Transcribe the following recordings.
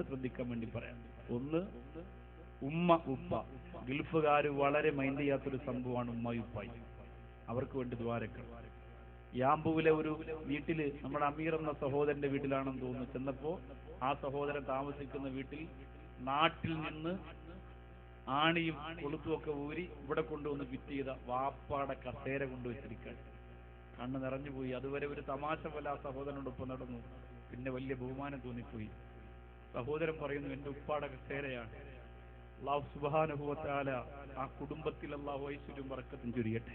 നിങ്ങൾ ശ്രദ്ധിക്കാൻ വേണ്ടി പറയാം. ഒന്ന്, ഉമ്മ ഉപ്പ. ഗൾഫുകാർ വളരെ മൈൻഡ് ചെയ്യാത്തൊരു സംഭവമാണ് ഉമ്മയും ഉപ്പായി. അവർക്ക് വേണ്ടി ദ്വാരക്കണം. യാമ്പുവിലെ ഒരു വീട്ടില് നമ്മുടെ അമീർ എന്ന സഹോദരന്റെ വീട്ടിലാണെന്ന് തോന്നുന്നു ചെന്നപ്പോ, ആ സഹോദരൻ താമസിക്കുന്ന വീട്ടിൽ നാട്ടിൽ നിന്ന് ആണിയും കൊളുത്തും ഒക്കെ ഊരി ഇവിടെ കൊണ്ടുവന്ന് ഫിറ്റ് ചെയ്ത വാപ്പാടെ കസേര കൊണ്ടുവച്ചിരിക്കുകയാണ്. കണ്ണ് നിറഞ്ഞുപോയി. അതുവരെ ഒരു തമാശ പോലെ ആ സഹോദരനോടൊപ്പം നടന്നു. പിന്നെ വലിയ ബഹുമാനം തോന്നിപ്പോയി. സഹോദരൻ പറയുന്നു, എന്റെ ഉപ്പാടെ കസേരയാണ്. അല്ലാഹു സുബ്ഹാനഹു വ തആല ആ കുടുംബത്തിൽ അല്ലാഹു ഐശ്വര്യം ബറക്കത്തും ചൊരിയട്ടെ.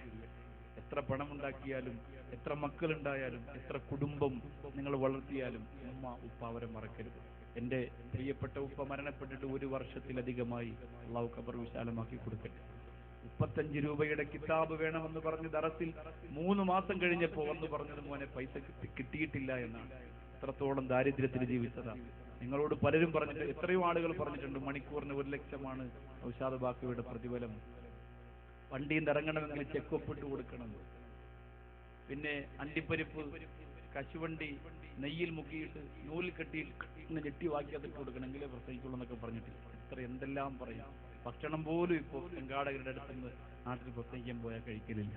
എത്ര പണമുണ്ടാക്കിയാലും, എത്ര മക്കളുണ്ടായാലും, എത്ര കുടുംബം നിങ്ങൾ വളർത്തിയാലും ഉമ്മ ഉപ്പ അവരെ മറക്കരുത്. എന്റെ പ്രിയപ്പെട്ട ഉപ്പ മരണപ്പെട്ടിട്ട് 1 വർഷത്തിലധികമായി. അല്ലാഹു ഖബർ വിശാലമാക്കി കൊടുക്കട്ടെ. 35 രൂപയുടെ കിതാബ് വേണമെന്ന് പറഞ്ഞ് ദറസിൽ 3 മാസം കഴിഞ്ഞപ്പോ വന്ന് പറഞ്ഞത്, മോനെ പൈസ കിട്ടിയിട്ടില്ല എന്നാണ്. എത്രത്തോളം ദാരിദ്ര്യത്തിൽ ജീവിച്ചതാണ്. നിങ്ങളോട് പലരും പറഞ്ഞിട്ട്, എത്രയോ ആളുകൾ പറഞ്ഞിട്ടുണ്ട്, മണിക്കൂറിന് 1 ലക്ഷമാണ് ഔഷാദ് ബാക്കിയുടെ പ്രതിഫലം. വണ്ടിയിൽ നിന്ന് ഇറങ്ങണമെങ്കിൽ ചെക്ക് ഒപ്പിട്ട് കൊടുക്കണം. പിന്നെ അണ്ടിപ്പരിപ്പ്, കശുവണ്ടി നെയ്യിൽ മുക്കിയിട്ട് നൂലിൽ കെട്ടി ഞെട്ടി വാക്കിയതിട്ട് കൊടുക്കണമെങ്കിൽ പ്രസവിക്കുള്ളൂ എന്നൊക്കെ പറഞ്ഞിട്ടില്ല. എത്ര എന്തെല്ലാം പറയും. ഭക്ഷണം പോലും ഇപ്പോൾ സംഘാടകരുടെ അടുത്തുനിന്ന് നാട്ടിൽ പ്രസംഗിക്കാൻ പോയാൽ കഴിക്കലില്ല.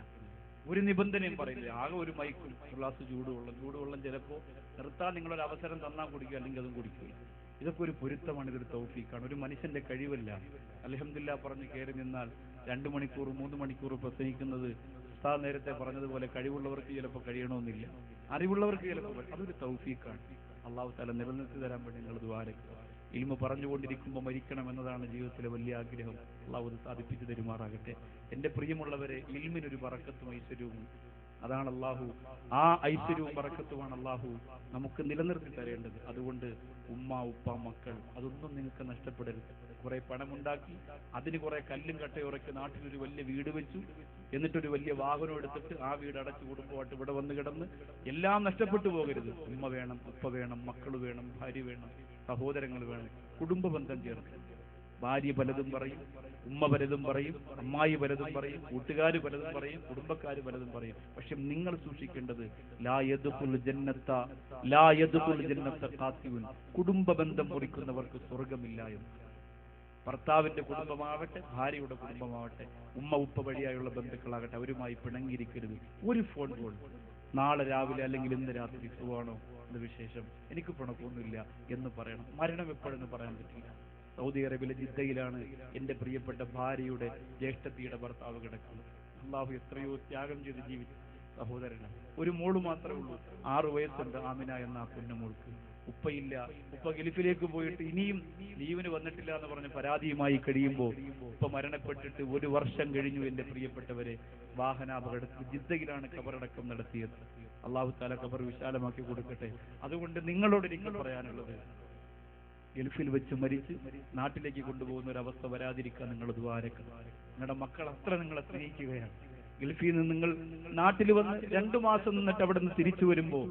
ഒരു നിബന്ധനയും പറയില്ല. ആകെ ഒരു മൈക്കും ഗ്ലാസ് ചൂടുവെള്ളം ചിലപ്പോൾ നിർത്താൻ നിങ്ങളൊരു അവസരം തന്നാൽ കുടിക്കുക, അല്ലെങ്കിൽ അതും കുടിക്കുക. ഇതൊക്കെ ഒരു പൊരുത്തമാണ്, ഇതൊരു തൗഫീഖാണ്. ഒരു മനുഷ്യന്റെ കഴിവല്ല. അൽഹംദുലില്ലാഹ് പറഞ്ഞ് കയറി നിന്നാൽ 2 മണിക്കൂർ 3 മണിക്കൂർ പ്രസംഗിക്കുന്നത് ഉസ്താദ് നേരത്തെ പറഞ്ഞതുപോലെ കഴിവുള്ളവർക്ക് ചിലപ്പോൾ കഴിയണമെന്നില്ല, അറിവുള്ളവർക്ക് ചിലപ്പോൾ. അതൊരു തൗഫീഖാണ്. അല്ലാഹു തആല നിലനിർത്തി തരാൻ വേണ്ടി നിങ്ങൾ ദുആരക്കുക. ഇൽമു പറഞ്ഞുകൊണ്ടിരിക്കുമ്പോൾ മരിക്കണം എന്നതാണ് ജീവിതത്തിലെ വലിയ ആഗ്രഹം. അല്ലാഹു അത് സാധിപ്പിച്ചു തരുമാറാകട്ടെ. എന്റെ പ്രിയമുള്ളവരെ, ഇൽമിനൊരു ബറക്കത്തും ഐശ്വര്യവും. അതാണ് അല്ലാഹു, ആ ഐശ്വര്യവും ബറക്കത്തുമാണ് അല്ലാഹു നമുക്ക് നിലനിർത്തി തരേണ്ടത്. അതുകൊണ്ട് ഉമ്മ ഉപ്പ മക്കൾ അതൊന്നും നിങ്ങൾക്ക് നഷ്ടപ്പെടരുത്. കുറെ പണമുണ്ടാക്കി അതിന് കുറെ കല്ലും കട്ടയുറക്കി നാട്ടിലൊരു വലിയ വീട് വെച്ചു, എന്നിട്ടൊരു വലിയ വാഹനം എടുത്തിട്ട് ആ വീട് അടച്ചു കുടുംബമായിട്ട് ഇവിടെ വന്ന് കിടന്ന് എല്ലാം നഷ്ടപ്പെട്ടു പോകരുത്. ഉമ്മ വേണം, ഉപ്പ വേണം, മക്കൾ വേണം, ഭാര്യ വേണം, സഹോദരങ്ങൾ വേണം. കുടുംബ ബന്ധം ചേർത്ത്. ഭാര്യ പലതും പറയും, ഉമ്മ പലതും പറയും, അമ്മായി പലതും പറയും, കൂട്ടുകാര് പലതും പറയും, കുടുംബക്കാര് പലതും പറയും. പക്ഷെ നിങ്ങൾ സൂക്ഷിക്കേണ്ടത് ലാ യദ്ഖുൽ ജന്നത്ത ഖാതിഉൻ, കുടുംബ ബന്ധം മുറിക്കുന്നവർക്ക് സ്വർഗമില്ല എന്ന്. ഭർത്താവിന്റെ കുടുംബമാവട്ടെ, ഭാര്യയുടെ കുടുംബമാവട്ടെ, ഉമ്മ ഉപ്പ വഴിയായുള്ള ബന്ധുക്കളാകട്ടെ, അവരുമായി പിണങ്ങിയിരിക്കരുത്. ഒരു ഫോൺ കോൾ, നാളെ രാവിലെ അല്ലെങ്കിൽ ഇന്ന് രാത്രി സുഖമാണോ, എന്ത് വിശേഷം, എനിക്ക് പിണക്കൊന്നുമില്ല എന്ന് പറയണം. മരണം എപ്പോഴെന്ന് പറയാൻ പറ്റില്ല. സൗദി അറേബ്യയിലെ ജിദ്ദയിലാണ് എന്റെ പ്രിയപ്പെട്ട ഭാര്യയുടെ ജ്യേഷ്ഠത്തിയുടെ ഭർത്താവ് കിടക്കുന്നത്. അല്ലാഹു എത്രയോ ത്യാഗം ചെയ്ത് ജീവിച്ച സഹോദരന്. ഒരു മോള് മാത്രമേ ഉള്ളൂ, 6 വയസ്സുണ്ട്, ആമിന എന്ന ആ കുഞ്ഞുമോൾക്ക്. ഉപ്പയില്ല. ഉപ്പ ഗൾഫിലേക്ക് പോയിട്ട് ഇനിയും ലീവിന് വന്നിട്ടില്ല എന്ന് പറഞ്ഞ് പരാതിയുമായി കഴിയുമ്പോൾ ഉപ്പ മരണപ്പെട്ടിട്ട് 1 വർഷം കഴിഞ്ഞു. എന്റെ പ്രിയപ്പെട്ടവരെ, വാഹനാപകടത്തിൽ ജിദ്ദയിലാണ് ഖബറടക്കം നടത്തിയത്. അല്ലാഹു തആല ഖബർ വിശാലമാക്കി കൊടുക്കട്ടെ. അതുകൊണ്ട് നിങ്ങളോട് എനിക്ക് പറയാനുള്ളത്, ഗൾഫിൽ വെച്ച് മരിച്ച് നാട്ടിലേക്ക് കൊണ്ടുപോകുന്ന ഒരു അവസ്ഥ വരാതിരിക്കാൻ നിങ്ങൾ ദ്വാരക്കണം. നിങ്ങളുടെ മക്കൾ അത്ര നിങ്ങളെ സ്നേഹിക്കുകയാണ്. ഗൾഫിൽ നിന്ന് നിങ്ങൾ നാട്ടിൽ വന്ന് 2 മാസം നിന്നിട്ട് അവിടെ നിന്ന് തിരിച്ചു വരുമ്പോൾ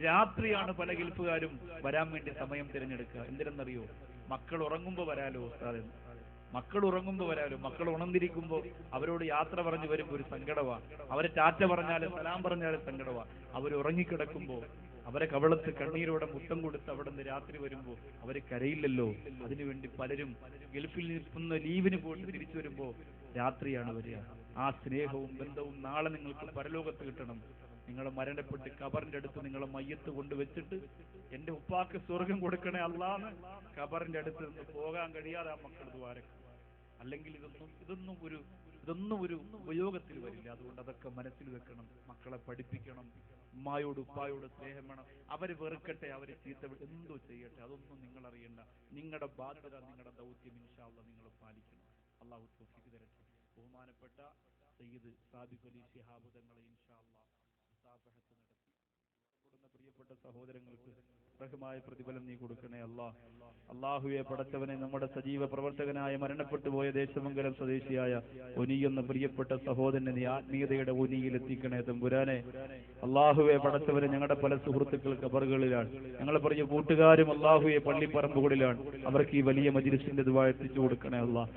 രാത്രിയാണ് പല ഗൾഫുകാരും വരാൻ വേണ്ടി സമയം തിരഞ്ഞെടുക്കുക. എന്തിനെന്നറിയോ? മക്കൾ ഉറങ്ങുമ്പോൾ വരാലോ ഉസ്താദ്. മക്കൾ ഉറങ്ങുമ്പോൾ വരാലോ. മക്കൾ ഉണർന്നിരിക്കുമ്പോൾ അവരോട് യാത്ര പറഞ്ഞു വരുമ്പോൾ ഒരു സങ്കടമാണ്. അവരെ ടാറ്റ പറഞ്ഞാലും സലാം പറഞ്ഞാലും സങ്കടമാണ്. അവർ ഉറങ്ങിക്കിടക്കുമ്പോൾ അവരെ കവളത്ത് കണ്ണീരോടെ മുത്തം കൊടുത്ത് അവിടെ നിന്ന് രാത്രി വരുമ്പോൾ അവര് കരയില്ലല്ലോ. അതിനുവേണ്ടി പലരും ഗൾഫിൽ നിൽക്കുന്ന ലീവിന് പോയിട്ട് തിരിച്ചു വരുമ്പോൾ രാത്രിയാണ് വരിക. ആ സ്നേഹവും ബന്ധവും നാളെ നിങ്ങൾക്ക് പരലോകത്ത് കിട്ടണം. നിങ്ങൾ മരണപ്പെട്ട് ഖബറിന്റെ അടുത്ത് നിങ്ങളെ മയ്യത്ത് കൊണ്ടുവച്ചിട്ട് എന്റെ ഉപ്പാക്ക് സ്വർഗം കൊടുക്കണേ അല്ലാന്ന് ഖബറിന്റെ അടുത്ത് നിന്ന് പോകാൻ കഴിയാതെ ആ മക്കൾ ദ്വാരക്കും. അല്ലെങ്കിൽ ഇതൊന്നും ഒരു ഉപയോഗത്തിൽ വരില്ല. അതുകൊണ്ട് അതൊക്കെ മനസ്സിൽ വെക്കണം. മക്കളെ പഠിപ്പിക്കണം. ഉമ്മായോട് ഉപ്പായോട് സ്നേഹം വേണം. അവര് വെറുക്കട്ടെ, അവര് ചീത്ത എന്തോ ചെയ്യട്ടെ, അതൊന്നും നിങ്ങൾ അറിയണ്ട. നിങ്ങളുടെ ബാധ്യത, നിങ്ങളുടെ ദൗത്യം ഇൻഷാ അല്ലാഹ് നിങ്ങൾ പാലിക്കണം. അല്ലാഹു തൗഫീഖ് തരട്ടെ. ബഹുമാനപ്പെട്ട സയ്യിദ് സാദിഖ് അലി ശിഹാബ് തങ്ങളെ ഇൻഷാ അല്ലാഹ് മുസാഫഹത്ത് നടത്തി കൊടുക്കുന്ന പ്രിയപ്പെട്ട സഹോദരങ്ങൾക്ക് അർഹമായ പ്രതിഫലം നീ കൊടുക്കണേ അല്ലാഹ്. അല്ലാഹുവേ പടച്ചവനെ, നമ്മുടെ സജീവ പ്രവർത്തകനായ മരണപ്പെട്ടു പോയ ദേശമംഗലം സ്വദേശിയായ ഒനി എന്ന പ്രിയപ്പെട്ട സഹോദരനെ നീ ആത്മീയതയുടെ ഒനിയിൽ എത്തിക്കണേ തമ്പുരാനെ. അല്ലാഹുവേ പടച്ചവനെ, ഞങ്ങളുടെ പല സുഹൃത്തുക്കൾ ഖബറുകളിലാണ്. ഞങ്ങളെ പറഞ്ഞ കൂട്ടുകാരും അല്ലാഹുവെ പള്ളിപ്പറമ്പുകളിലാണ്. അവർക്ക് ഈ വലിയ മജ്‌ലിസിന്റെ ദുആ എത്തിച്ചു കൊടുക്കണേ അല്ലാഹ്.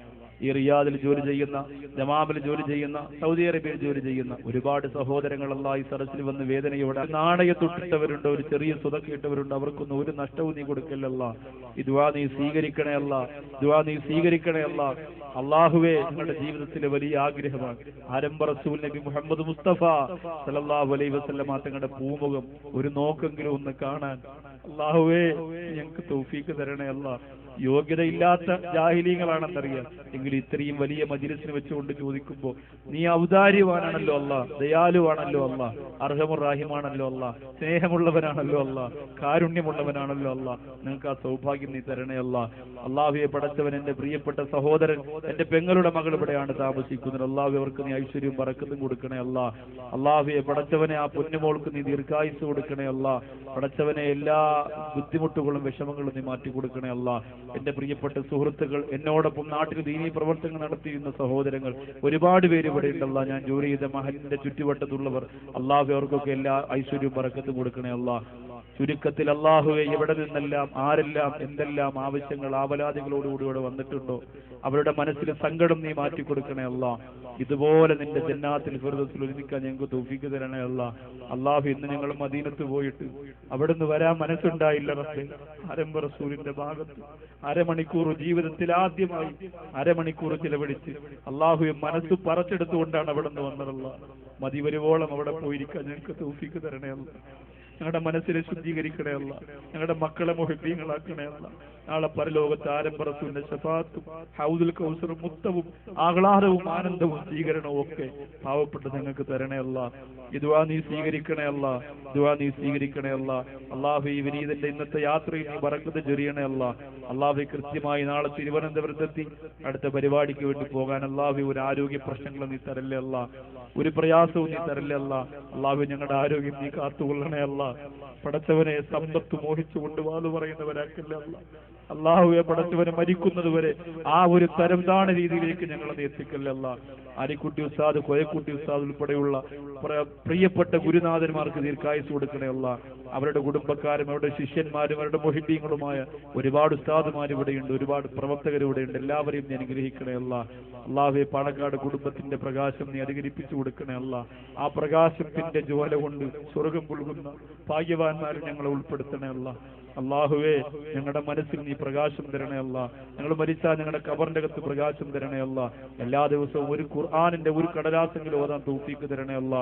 ഈ റിയാദിൽ ജോലി ചെയ്യുന്ന, ദമാമിൽ ജോലി ചെയ്യുന്ന, സൗദി അറേബ്യയിൽ ജോലി ചെയ്യുന്ന ഒരുപാട് സഹോദരങ്ങൾ അല്ലാഹ് ഈ സദസ്സിൽ വന്ന് വേദനയോടെ നാണയത്തൊട്ടിട്ടവരുണ്ട്, ഒരു ചെറിയ സുതക്കിട്ടവരുണ്ട്. അവർക്കൊന്നും ഒരു നഷ്ടവും നീ കൊടുക്കല്ലല്ല. ഈ ദുആ നീ സ്വീകരിക്കണേ അല്ലാ, ദുആ നീ സ്വീകരിക്കണേ അല്ലാ. അല്ലാഹുവേ, ഞങ്ങളുടെ ജീവിതത്തിലെ വലിയ ആഗ്രഹമാണ് ആരംഭ റസൂൽ നബി മുഹമ്മദ് മുസ്തഫ സല്ലല്ലാഹു അലൈഹി വസല്ലമ തങ്ങളുടെ പൂമുഖം ഒരു നോക്കെങ്കിലും ഒന്ന് കാണാൻ. അല്ലാഹുവേ, ഞങ്ങൾക്ക് തൗഫീക്ക് തരണേ അല്ലാ. യോഗ്യതയില്ലാത്ത ജാഹിലീങ്ങളാണെന്നറിയാം, എങ്കിലും ഇത്രയും വലിയ മജ്‌ലിസിനെ വെച്ചുകൊണ്ട് ചോദിക്കുമ്പോ നീ ഔദാര്യവാനാണല്ലോ അല്ലാ, ദയാലുവാണല്ലോ അല്ലാ, അർഹമുർ റഹീമാണല്ലോ അല്ലാ, സ്നേഹമുള്ളവനാണല്ലോ അല്ലാ, കാരുണ്യമുള്ളവനാണല്ലോ അല്ലാ. നിങ്ങൾക്ക് ആ സൗഭാഗ്യം നീ തരണേ അല്ലാ. അല്ലാഹുവേ പടച്ചവൻ, എന്റെ പ്രിയപ്പെട്ട സഹോദരൻ, എന്റെ പെങ്ങളുടെ മകൾ ഇവിടെയാണ് താമസിക്കുന്നത്. അല്ലാഹുവേ, അവർക്ക് നീ ഐശ്വര്യവും ബറക്കത്തും കൊടുക്കണേ അല്ലാ. അല്ലാഹുവേ പടച്ചവനെ, ആ പൊന്നുമോൾക്ക് നീ ദീർഘായുസ് കൊടുക്കണേ അല്ലാ. പടച്ചവനെ, എല്ലാ ബുദ്ധിമുട്ടുകളും വിഷമങ്ങളും നീ മാറ്റി കൊടുക്കണേ അല്ലാ. എന്റെ പ്രിയപ്പെട്ട സുഹൃത്തുക്കൾ, എന്നോടൊപ്പം നാട്ടിൽ ദീനീ പ്രവർത്തനങ്ങൾ നടത്തിയിരുന്ന സഹോദരങ്ങൾ ഒരുപാട് പേര് ഇവിടെ ഉണ്ടല്ല. ഞാൻ ജോലി ചെയ്ത മഹലിന്റെ ചുറ്റുവട്ടത്തുള്ളവർ, അല്ലാഹു അവർക്കൊക്കെ എല്ലാ ഐശ്വര്യവും ബറക്കത്തും കൊടുക്കണേ അല്ലാ. ചുരുക്കത്തിൽ അല്ലാഹുവേ, എവിടെ നിന്നെല്ലാം ആരെല്ലാം എന്തെല്ലാം ആവശ്യങ്ങൾ ആവലാദികളോടുകൂടി ഇവിടെ വന്നിട്ടുണ്ടോ അവരുടെ മനസ്സിൽ സങ്കടം നീ മാറ്റി കൊടുക്കണേ അല്ലാ. ഇതുപോലെ നിന്റെ ജന്നാത്തിൽ ഫിർദൗസിൽ ഒരുമിക്കാൻ ഞങ്ങൾക്ക് തൗഫീക്ക് തരണേ അല്ലാ. അല്ലാഹു, ഇന്ന് ഞങ്ങൾ മദീനത്ത് പോയിട്ട് അവിടുന്ന് വരാൻ മനസ്സുണ്ടായില്ല റബ്ബേ. ആരംഭ റസൂലിന്റെ ഭാഗത്ത് അരമണിക്കൂർ ജീവിതത്തിൽ ആദ്യമായി അരമണിക്കൂർ ചിലവഴിച്ച് അല്ലാഹുവെ മനസ്സ് പറച്ചെടുത്തുകൊണ്ടാണ് അവിടുന്ന് വന്നതല്ല. മതി വരുവോളം അവിടെ പോയിരിക്കാൻ ഞങ്ങൾക്ക് തൗഫീക്ക് തരണേ അല്ലാ. ഞങ്ങളുടെ മനസ്സിനെ ശുദ്ധീകരിക്കണേ അല്ലാ. ഞങ്ങളുടെ മക്കളെ മുഹബ്ബീങ്ങളാക്കണേ അല്ലാ. നാളെ പരലോകത്ത് ആരംഭ റസൂലിന്റെ ശഫാഅത്തും ഹൗദുൽ കൗസറും മുത്തവും ആഹ്ലാദവും ആനന്ദവും സ്വീകരണവും ഒക്കെ പാവപ്പെട്ട് ഞങ്ങൾക്ക് തരണേ അല്ലാ. ഈ ദുആ നീ സ്വീകരിക്കണേ അല്ലാ, ദുആ നീ സ്വീകരിക്കണേ അല്ലാ. അല്ലാഹു, ഈ വിനീതന്റെ ഇന്നത്തെ യാത്രയിൽ നീ ബറക്കത്ത് ചൊരിയണേ അല്ലാ. അല്ലാഹു, കൃത്യമായി നാളെ തിരുവനന്തപുരത്തെത്തി അടുത്ത പരിപാടിക്ക് വേണ്ടി പോകാൻ അല്ലാഹു ഒരു ആരോഗ്യ പ്രശ്നങ്ങൾ നീ തരല്ലേ അല്ലാ, ഒരു പ്രയാസവും നീ തരല്ലേ അല്ലാ. അല്ലാഹു, ഞങ്ങളുടെ ആരോഗ്യം നീ കാത്തുകൊള്ളണേ അല്ലാ. പടച്ചവനെ, സമ്പത്ത് മോഹിച്ചു കൊണ്ട് വാതു പറയുന്നവരാക്കല്ലേ അല്ലാ. അല്ലാഹുവെ പടച്ചവനെ, മരിക്കുന്നത് വരെ ആ ഒരു തരം താണ രീതിയിലേക്ക് ഞങ്ങളെ എത്തിക്കല്ലേ അല്ലാ. അരിക്കുട്ടി ഉസ്താദ്, കോയക്കുട്ടി ഉസ്താദ് ഉൾപ്പെടെയുള്ള പ്രിയപ്പെട്ട ഗുരുനാഥന്മാർക്ക് ദീർഘായുസ് കൊടുക്കണേ അല്ലാ. അവരുടെ കുടുംബക്കാരും അവരുടെ ശിഷ്യന്മാരും അവരുടെ മുഹിബ്ബീങ്ങളുമായ ഒരുപാട് ഉസ്താദുമാർ ഇവിടെയുണ്ട്, ഒരുപാട് പ്രവർത്തകർ ഇവിടെയുണ്ട്. എല്ലാവരെയും നീ അനുഗ്രഹിക്കണേ അല്ലാ. അല്ലാഹുവേ, പാണക്കാട് കുടുംബത്തിന്റെ പ്രകാശം നീ അനുകരിപ്പിച്ചു കൊടുക്കണേ അല്ലാ. ആ പ്രകാശത്തിന്റെ ജ്വാല കൊണ്ട് സ്വർഗം പുൽകുന്ന ഭാഗ്യവാന്മാരും ഞങ്ങളെ ഉൾപ്പെടുത്തണേ അല്ലാ. അല്ലാഹുവേ, ഞങ്ങളുടെ മനസ്സിൽ നീ പ്രകാശം തരണേ അല്ലാ. ഞങ്ങൾ മരിച്ചാൽ ഞങ്ങളുടെ ഖബറിന്റെ അകത്ത് പ്രകാശം തരണേ അല്ലാ. എല്ലാ ദിവസവും ഒരു ഖുർആനിന്റെ ഒരു കടലാസെങ്കിലും ഓതാൻ തൗഫീക്ക് തരണേ അല്ലാ.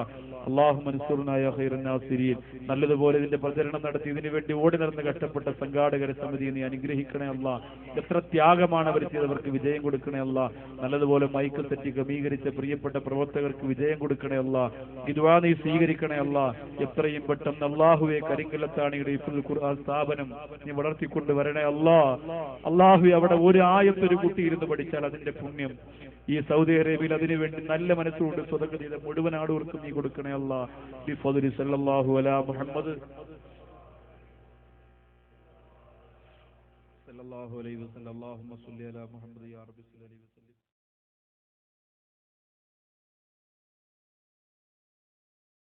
അല്ലാഹുമ്മ അൻസുർനാ യാ ഖൈറൻ നാസിരീൻ. നല്ലതുപോലെ ഇതിന്റെ പ്രചരണം നടത്തി ഇതിനു വേണ്ടി ഓടി നടന്ന് കഷ്ടപ്പെട്ട സംഘാടകരെ സമിതിയെ നീ അനുഗ്രഹിക്കണേ അല്ലാ. എത്ര ത്യാഗമാണ് അവർ ചെയ്തവർക്ക് വിജയം കൊടുക്കണേ അല്ലാ. നല്ലതുപോലെ മൈക്ക് തെറ്റി ക്രമീകരിച്ച പ്രിയപ്പെട്ട പ്രവർത്തകർക്ക് വിജയം കൊടുക്കണേ അല്ലാ. ഈ ദുആ നീ സ്വീകരിക്കണേ അല്ലാ. എത്രയും പെട്ടെന്ന് അല്ലാഹുവേ, കരിങ്കലത്താണിയുടെ ഹിഫ്ളുൽ ഖുർആൻ സ്ഥാപനം നീ വളർത്തിക്കൊണ്ട് വരണേ അല്ലാ. അല്ലാഹു, അവിടെ ഒരു ആയത്തൊരു കുട്ടി ഇരുന്ന് പഠിച്ചാൽ അതിന്റെ പുണ്യം ഈ സൗദി അറേബ്യയിൽ അതിനുവേണ്ടി നല്ല മനസ്സുകൊണ്ട് സ്വതക്ക ചെയ്ത മുഴുവൻ ആളുകൾക്കും നീ കൊടുക്കണേ അല്ലാ. ബിഫദ്ലി സല്ലല്ലാഹു അലാ മുഹമ്മദ് സല്ലല്ലാഹു അലൈഹി വസല്ലം. അല്ലാഹുമ്മ സ്വല്ലി അലാ മുഹമ്മദ് യാ റബ്ബി സല്ലി അലൈഹി വസല്ലം.